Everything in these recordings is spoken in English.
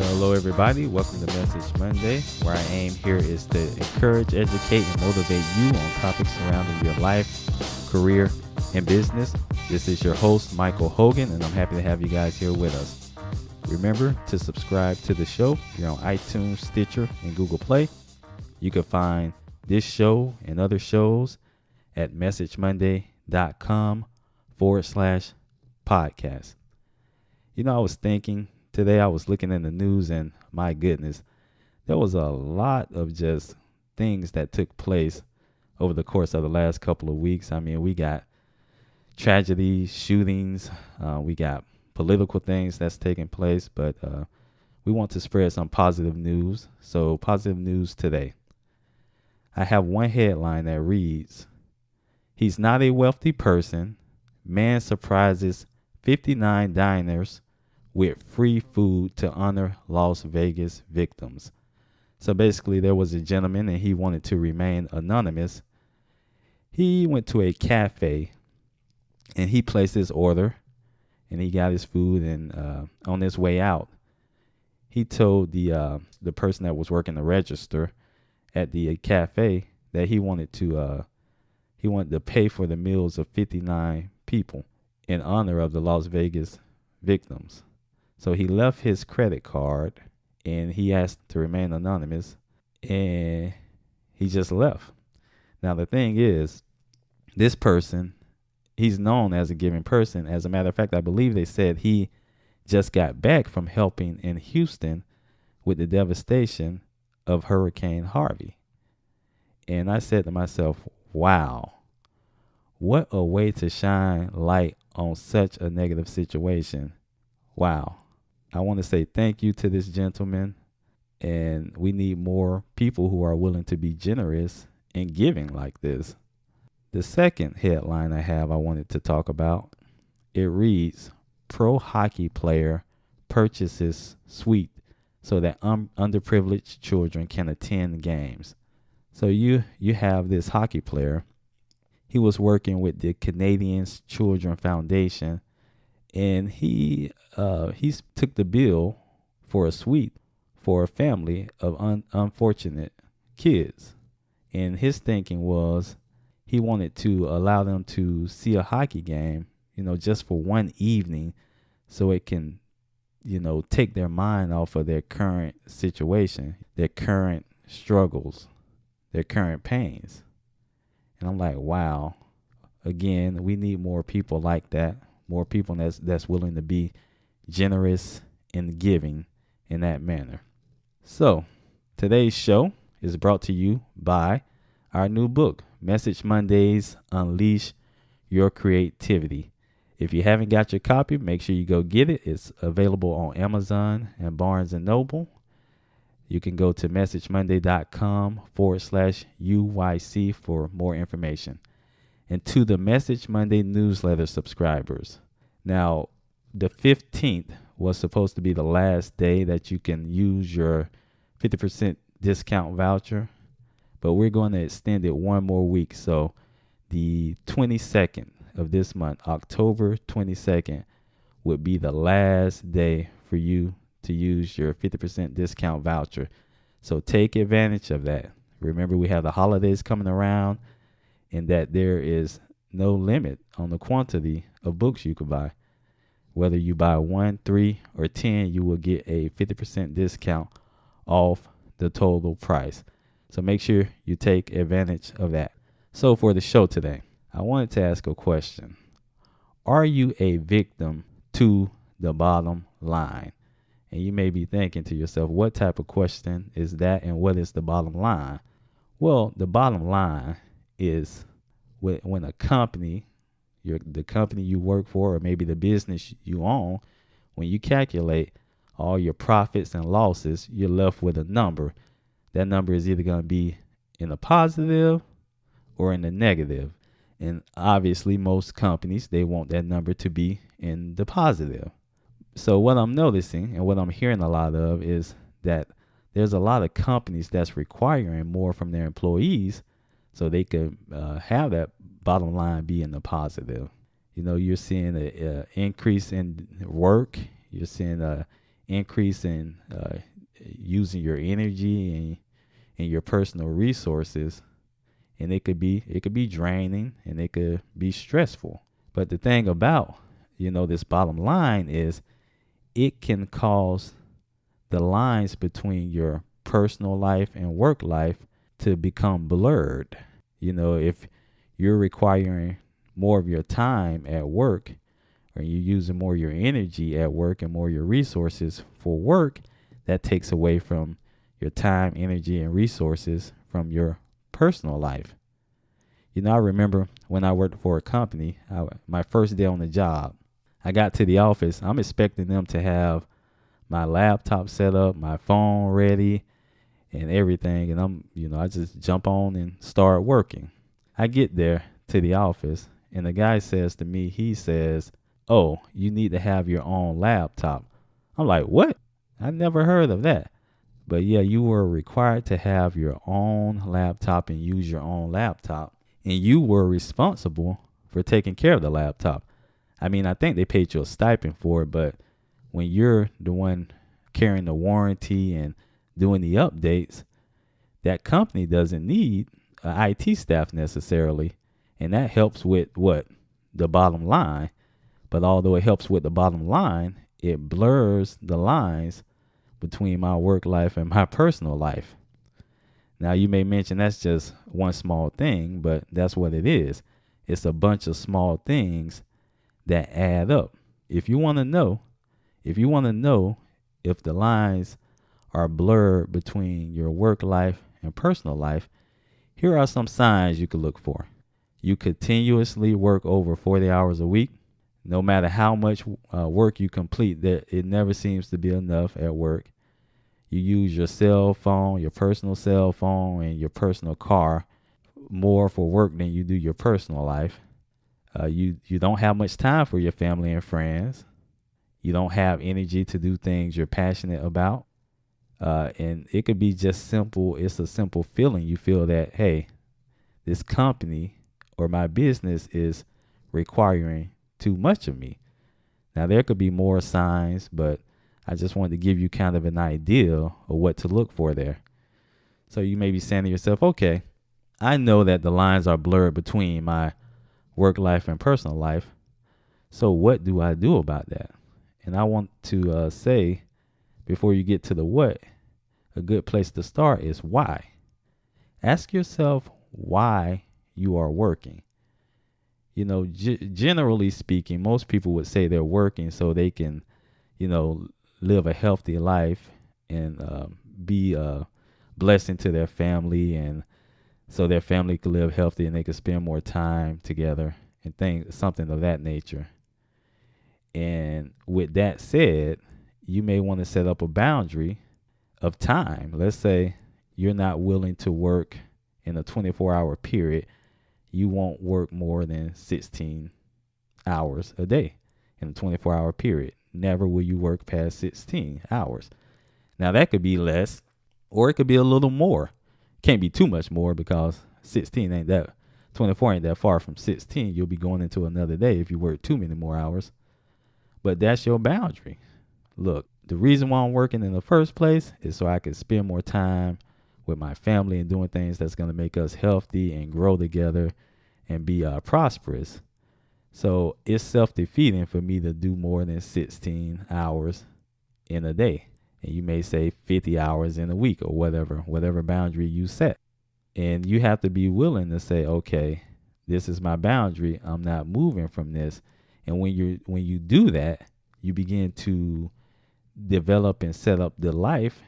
Hello, everybody. Welcome to Message Monday, where our aim here is to encourage, educate, and motivate you on topics surrounding your life, career, and business. This is your host, Michael Hogan, and I'm happy to have you guys here with us. Remember to subscribe to the show. You're on iTunes, Stitcher, and Google Play. You can find this show and other shows at messagemonday.com/podcast. You know, I was thinking today, I was looking in the news, and my goodness, there was a lot of just things that took place over the course of the last couple of weeks. I mean, we got tragedies, shootings, we got political things that's taking place, but we want to spread some positive news. So positive news today. I have one headline that reads, "He's not a wealthy person. Man surprises 59 diners with free food to honor Las Vegas victims." So basically, there was a gentleman and he wanted to remain anonymous. He went to a cafe and he placed his order and he got his food, and on his way out, he told the person that was working the register at the cafe that he wanted to pay for the meals of 59 people in honor of the Las Vegas victims. So he left his credit card and he asked to remain anonymous, and he just left. Now, the thing is, this person, he's known as a giving person. As a matter of fact, I believe they said he just got back from helping in Houston with the devastation of Hurricane Harvey. And I said to myself, wow, what a way to shine light on such a negative situation. Wow. I want to say thank you to this gentleman, and we need more people who are willing to be generous and giving like this. The second headline I wanted to talk about, it reads, "Pro hockey player purchases suite so that underprivileged children can attend games." So you have this hockey player. He was working with the Canadians Children Foundation, and he took the bill for a suite for a family of unfortunate kids. And his thinking was he wanted to allow them to see a hockey game, just for one evening, so it can, take their mind off of their current situation, their current struggles, their current pains. And I'm like, wow, again, we need more people like that, more people that's willing to be generous and giving in that manner. So today's show is brought to you by our new book, Message Mondays, Unleash Your Creativity. If you haven't got your copy, make sure you go get it. It's available on Amazon and Barnes & Noble. You can go to messagemonday.com/UYC for more information. And to the Message Monday newsletter subscribers. Now, the 15th was supposed to be the last day that you can use your 50% discount voucher, but we're going to extend it one more week. So the 22nd of this month, October 22nd, would be the last day for you to use your 50% discount voucher. So take advantage of that. Remember, we have the holidays coming around, and that there is no limit on the quantity of books you could buy. Whether you buy 1, 3, or 10, you will get a 50% discount off the total price. So make sure you take advantage of that. So for the show today, I wanted to ask a question. Are you a victim to the bottom line? And you may be thinking to yourself, what type of question is that, and what is the bottom line? Well, the bottom line is when a company, the company you work for, or maybe the business you own, when you calculate all your profits and losses, you're left with a number. That number is either going to be in the positive or in the negative. And obviously, most companies, they want that number to be in the positive. So what I'm noticing and what I'm hearing a lot of is that there's a lot of companies that's requiring more from their employees so they could have that bottom line be in the positive. You're seeing an increase in work. You're seeing an increase in using your energy and your personal resources, and it could be draining and it could be stressful. But the thing about this bottom line is it can cause the lines between your personal life and work life to become blurred. If you're requiring more of your time at work, or you're using more of your energy at work and more of your resources for work, that takes away from your time, energy, and resources from your personal life. I remember when I worked for a company, my first day on the job, I got to the office. I'm expecting them to have my laptop set up, my phone ready, and everything. And I just jump on and start working. I get there to the office, and the guy says to me, he says, "Oh, you need to have your own laptop." I'm like, "What? I never heard of that." But yeah, you were required to have your own laptop and use your own laptop. And you were responsible for taking care of the laptop. I mean, I think they paid you a stipend for it, but when you're the one carrying the warranty and doing the updates, that company doesn't need an IT staff necessarily. And that helps with what? The bottom line. But although it helps with the bottom line, it blurs the lines between my work life and my personal life. Now, you may mention that's just one small thing, but that's what it is. It's a bunch of small things that add up. If you want to know if the lines are blurred between your work life and personal life, here are some signs you could look for. You continuously work over 40 hours a week. No matter how much work you complete, it never seems to be enough at work. You use your cell phone, your personal cell phone, and your personal car more for work than you do your personal life. You don't have much time for your family and friends. You don't have energy to do things you're passionate about. And it could be just simple. It's a simple feeling. You feel that, hey, this company or my business is requiring too much of me. Now, there could be more signs, but I just wanted to give you kind of an idea of what to look for there. So you may be saying to yourself, okay, I know that the lines are blurred between my work life and personal life. So what do I do about that? And I want to say, before you get to the what, a good place to start is why. Ask yourself why you are working. Generally speaking, most people would say they're working so they can, live a healthy life and be a blessing to their family, and so their family could live healthy and they could spend more time together and something of that nature. And with that said, you may want to set up a boundary of time. Let's say you're not willing to work in a 24-hour period. You won't work more than 16 hours a day in a 24-hour period. Never will you work past 16 hours. Now, that could be less, or it could be a little more. Can't be too much more, because 24 ain't that far from 16. You'll be going into another day if you work too many more hours. But that's your boundary. Look, the reason why I'm working in the first place is so I can spend more time with my family and doing things that's going to make us healthy and grow together and be prosperous. So it's self-defeating for me to do more than 16 hours in a day. And you may say 50 hours in a week, or whatever boundary you set. And you have to be willing to say, okay, this is my boundary. I'm not moving from this. And when you do that, you begin to develop and set up the life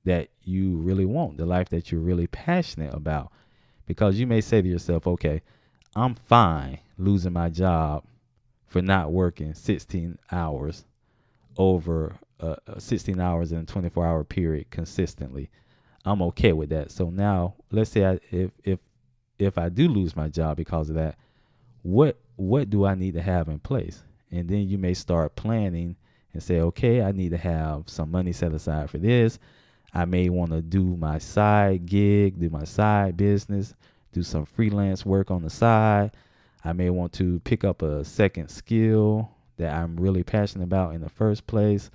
that you really want, the life that you're really passionate about. Because you may say to yourself, okay, I'm fine losing my job for not working 16 hours over 16 hours in a 24-hour period consistently. I'm okay with that. So now, let's say if I do lose my job because of that, what do I need to have in place? And then you may start planning and say, okay, I need to have some money set aside for this. I may want to do my side gig, do my side business, do some freelance work on the side. I may want to pick up a second skill that I'm really passionate about in the first place.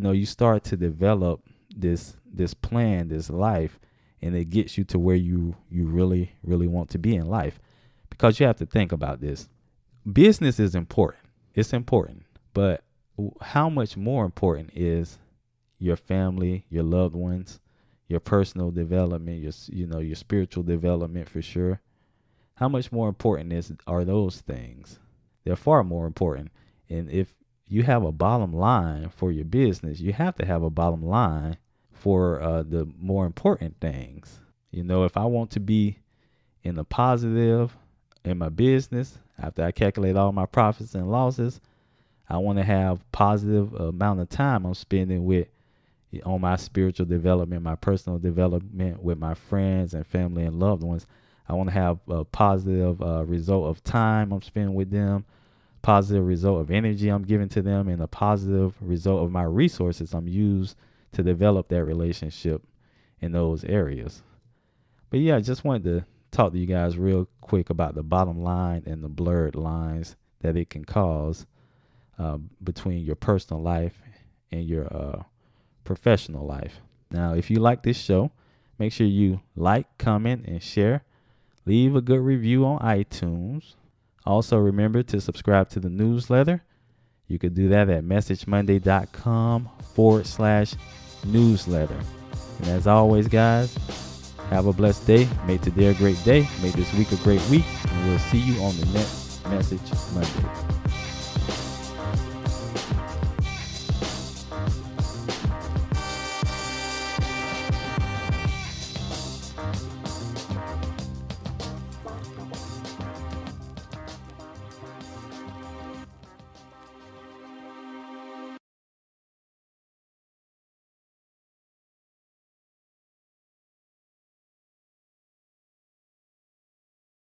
you start to develop this plan, this life, and it gets you to where you really, really want to be in life. Because you have to think about this. Business is important. It's important. But how much more important is your family, your loved ones, your personal development, your spiritual development for sure? How much more important are those things? They're far more important. And if you have a bottom line for your business, you have to have a bottom line for the more important things. If I want to be in the positive in my business, after I calculate all my profits and losses, I want to have positive amount of time I'm spending on my spiritual development, my personal development with my friends and family and loved ones. I want to have a positive result of time I'm spending with them, positive result of energy I'm giving to them, and a positive result of my resources I'm used to develop that relationship in those areas. But yeah, I just wanted to talk to you guys real quick about the bottom line and the blurred lines that it can cause between your personal life and your professional life. Now, if you like this show, make sure you like, comment, and share. Leave a good review on iTunes. Also, remember to subscribe to the newsletter. You could do that at messagemonday.com/newsletter. And as always, guys, have a blessed day. Make today a great day. Make this week a great week. And we'll see you on the next Message Monday.